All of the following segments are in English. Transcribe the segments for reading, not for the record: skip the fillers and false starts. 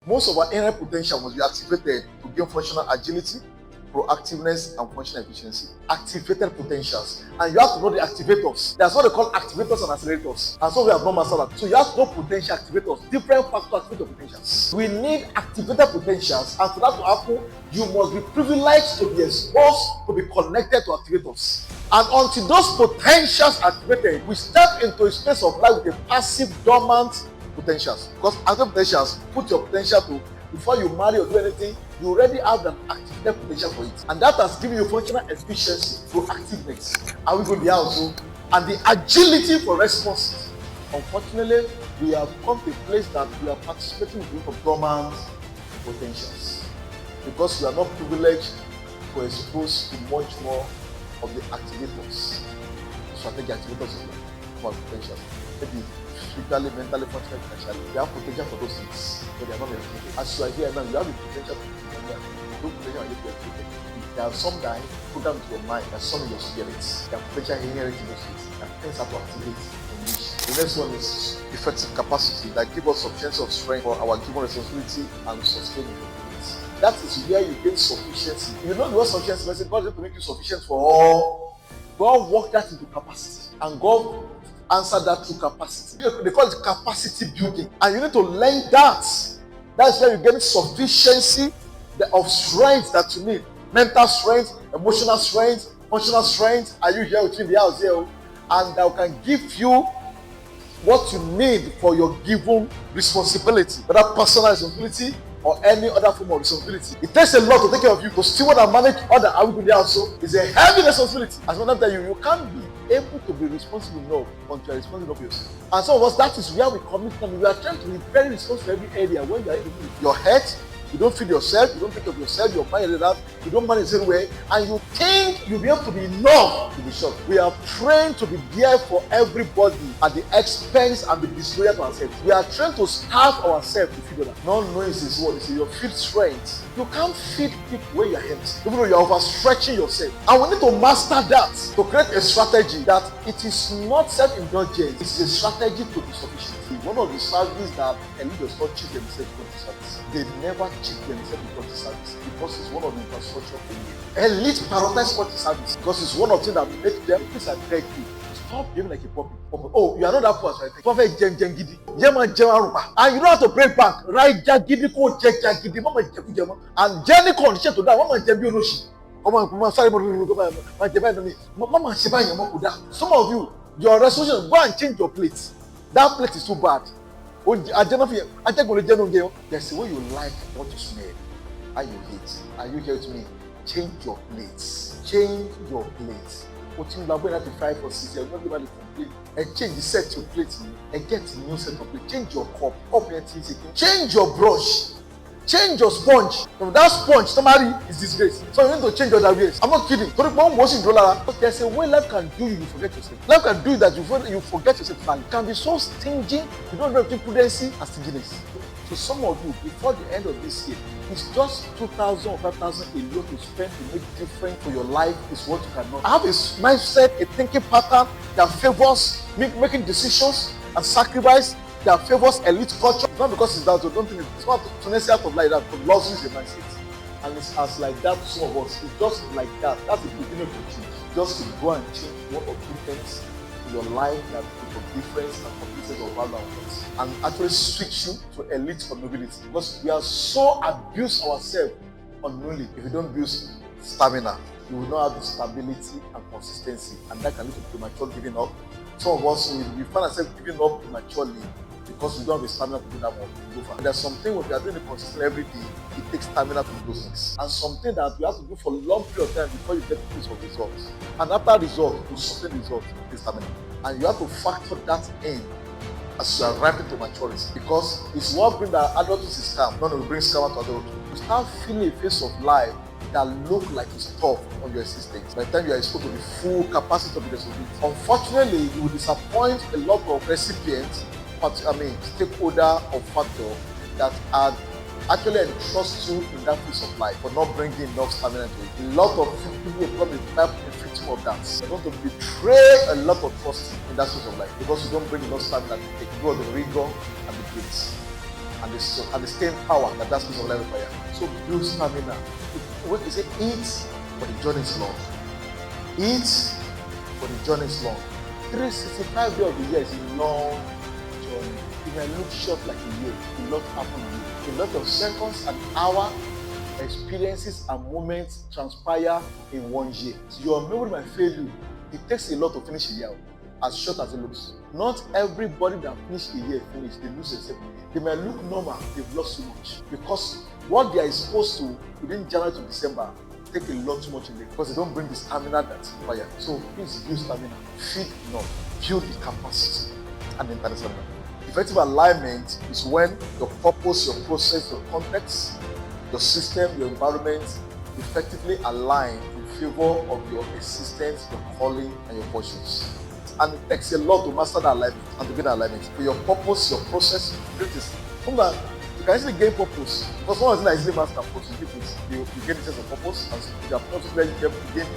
Most of our inner potential must be activated to gain functional agility, proactiveness, and functional efficiency. Activated potentials. And you have to know the activators. That's what they call activators and accelerators. And so we have not mastered that. So you have to know potential activators, different factors to activate your potentials. We need activated potentials, and for that to happen, you must be privileged to be exposed, to be connected to activators. And until those potentials are activated, we step into a space of life with a passive, dormant potentials. Because active potentials put your potential to, before you marry or do anything, you already have an activated potential for it. And that has given you functional efficiency, proactiveness. Are we going there also? And the agility for responses. Unfortunately, we have come to a place that we are participating in a group of dormant potentials. Because we are not privileged to expose to much more of the activators, strategic activators of our potential. Maybe physically, mentally, functionally, financially. We have potential for those things, but they are not activated. As you are here now, you have the potential to do that. No potential are activated. There are some that program to your mind, there are some in your spirit. There are potential inherent in those things. There are things that to activate and reach. The next one is effective capacity that gives us sufficiency of strength for our given responsibility and sustaining. That is where you gain sufficiency. You know the word sufficiency, but God is going to make you sufficient for all. God worked that into capacity, and God answered that through capacity. They call it capacity building, and you need to learn that. That's where you get sufficiency of strength that you need. Mental strength, emotional strength, functional strength. Are you here with me in the house here? And that can give you what you need for your given responsibility, whether personal responsibility or any other form of responsibility. It takes a lot to take care of you. To steward and manage other people also is a heavy responsibility. As one of them, you can't be able to be responsible enough until you are responsible for yourself. And some of us, that is where we commit from. We are trying to be very responsible in every area. When you are able to your health, you don't feed yourself, you don't take care of yourself, your mind is that, you don't manage the same way, and you think you'll be able to be enough to be short. We are trained to be there for everybody at the expense and be disloyal to ourselves. We are trained to starve ourselves to feed others. Not knowing this word, is your feed strength. You can't feed people when you're empty, even though you're overstretching yourself. And we need to master that, to create a strategy that it is not self-indulgence, it's a strategy to be sufficient. One of the services that elite does not cheat themselves for the service. They never cheat themselves for the service because it's one of the infrastructure for you. Elite prioritize for the service because it's one of the things that make them please and beg you. Stop behaving like a puppy. Oh, you are not that person. Prophet Gidi. And you don't have to break back. Right, Jagidi, ko Jagidi, Mama Jagudi, and Jenny condition to that. Mama Jabi Onoshi. Some of you, your resolution, go and change your plate. That plate is too bad. There's a way you like what you smell, how you hate. Are you here with me? Change your plates. Change your plates. What you love when at 5 or 6 years, nobody complain. And change the set your plate and get a new set of plate. Change your cup. Change your brush. Change your sponge. From that sponge, somebody is disgrace. So you need to change other ways. I'm not kidding. There's a way life can do you forget yourself. Life can do you that you forget yourself. And it can be so stingy, you don't know between prudency and stinginess. So some of you, before the end of this year, it's just 2,000 or 5,000 a year to spend to make difference for your life is what you cannot. I have a mindset, a thinking pattern that favors making decisions and sacrifice, that favors elite culture. Not because it's that, so don't think it's not tendency out of like that, but loss is a mindset. And it's as like that, some of us, it's just like that. That's the beginning of the change. Just to go and change one or two things in your life that will make a difference and completeness of balance. And actually switch you to elite or nobility. Because we are so abused ourselves unknowingly. If you don't build stamina, you will not have the stability and consistency. And that can lead to premature giving up. Some of us, we find ourselves giving up prematurely because we don't have the stamina to do that more. There's something when we are doing it consistently every day, it takes stamina to do things. And something that you have to do for a long period of time before you get peace of results. And after results, to sustain results, it takes stamina. And you have to factor that in as you are ripening to maturity. Because it's what brings the adulthood is scam. None will bring scam to adulthood. You start feeling a phase of life that look like it's tough on your existence. By the time you are exposed to the full capacity of the responsibility. Unfortunately, you will disappoint a lot of recipients, stakeholder or factor that are actually entrust you in that phase of life for not bringing enough stamina to it. A lot of people will probably be victim of that. You're going to betray a lot of trust in that phase of life because you don't bring enough stamina to take go the rigor and the grace. and the staying power that space of life requires. So build stamina. When you say eat, but the journey is long. Eat, but the journey is long. 365 days of the year is a long journey. It may look short like a year. A lot happen in you. A lot of seconds, an hour, experiences and moments transpire in 1 year. So your memory might fail you. It takes a lot to finish a year, as short as it looks. Not everybody that finish a year they lose a second. They may look normal, they've lost so much. Because what they are exposed to within January to December take a lot too much in there, because they don't bring the stamina that's required. So please build stamina, feed enough, build the capacity and the internal stamina. Effective alignment is when your purpose, your process, your context, your system, your environment effectively align in favor of your existence, your calling, and your portions. And it takes a lot to master that alignment and to get that alignment. For your purpose, your process, remember, you can easily gain purpose. Because one of the things that easily master purpose, you gain a sense of purpose, and you are possibly able to gain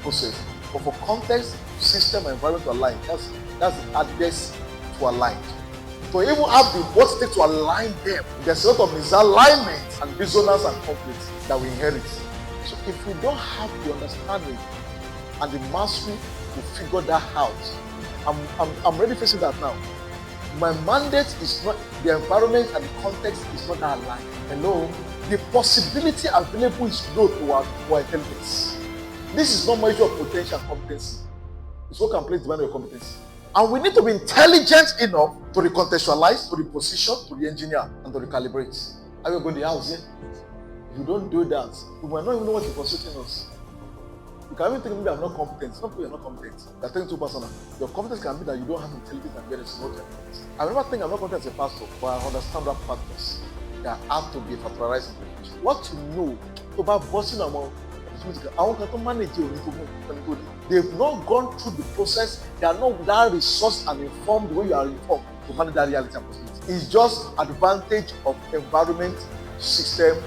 process. But for context, system, and environment to align, that's the hardest to align. To even have what it takes to align them, there's a lot of misalignment and dissonance and conflict that we inherit. So if we don't have the understanding and the mastery to figure that out, I'm ready facing that now. My mandate is not, the environment and the context is not that aligned. Hello, the possibility available is low to our intelligence. This is not measure of potential and competency. It's what can place demand on your competency. And we need to be intelligent enough to recontextualize, to reposition, to re-engineer, and to recalibrate. Are you going to the house here? If you don't do that, you might not even know what you're consulting us. You can even think maybe I'm not competent. It's not because you're not competent. You're taking too personal. Your competence can be that you don't have intelligence and awareness. I remember thinking I'm not competent as a pastor, but I understand that factors that have to be factorized in the future. What to know about bossing among I want to manage it. They've not gone through the process. They are not that resourced and informed the way you are informed to manage that reality and possibility. It's just advantage of environment, system.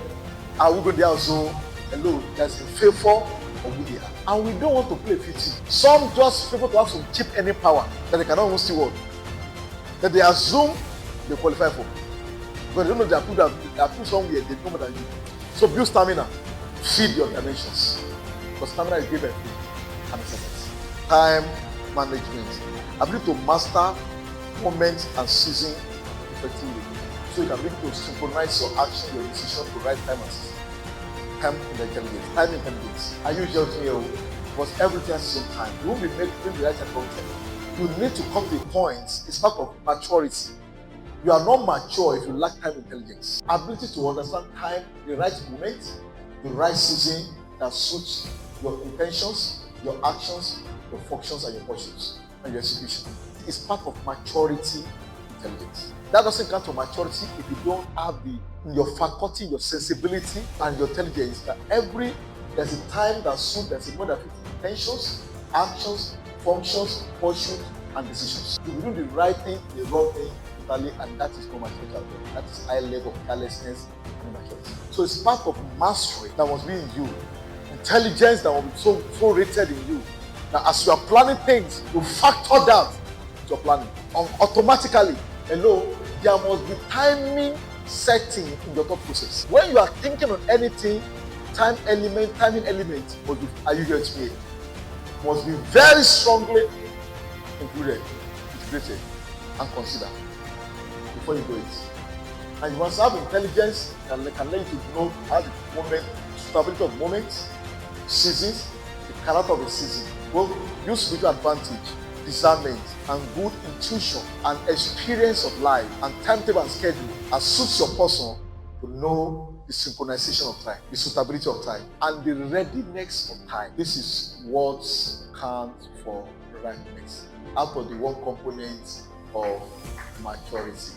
Are we going there also? Hello, there's a favor of who they are. And we don't want to play 50. Some just favor to have some cheap earning power that they cannot even see what. That they assume they qualify for. But they don't know they are put somewhere, they know more than you. So build stamina. Feed your dimensions. Because stamina is given and necessity. Time management. Ability to master moments and season effectively. So you can be able to synchronize your action, your decision to right time and season. Time intelligence. Time intelligence. I use your here because everything has its own time. You won't be making the right time. You need to come to a point. It's part of maturity. You are not mature if you lack time intelligence. Ability to understand time, the right moment, the right season that suits your intentions, your actions, your functions, and your pursuits, and your execution. It's part of maturity intelligence. That doesn't count to maturity if you don't have your faculty, your sensibility, and your intelligence. That there's a time that suits, there's a more than 50 intentions, actions, functions, pursuits, and decisions. You will do the right thing, the wrong thing, totally, and that is not maturity. That is high level of carelessness and immaturity. So it's part of mastery that must be in you. Intelligence that will be so rated in you. Now, as you are planning things, you factor that into your planning. Automatically, hello, there must be timing setting in your thought process. When you are thinking on anything, timing element must be, are you here to me? Must be very strongly included, integrated, and considered before you do it. And you must have intelligence that can let you to know how the moment, suitability of moments, seasons, the character of the season. Both use spiritual advantage, discernment, and good intuition and experience of life and timetable and schedule as suits your person to know the synchronization of time, the suitability of time, and the readiness of time. This is what counts for rightness. Out of the one component of maturity.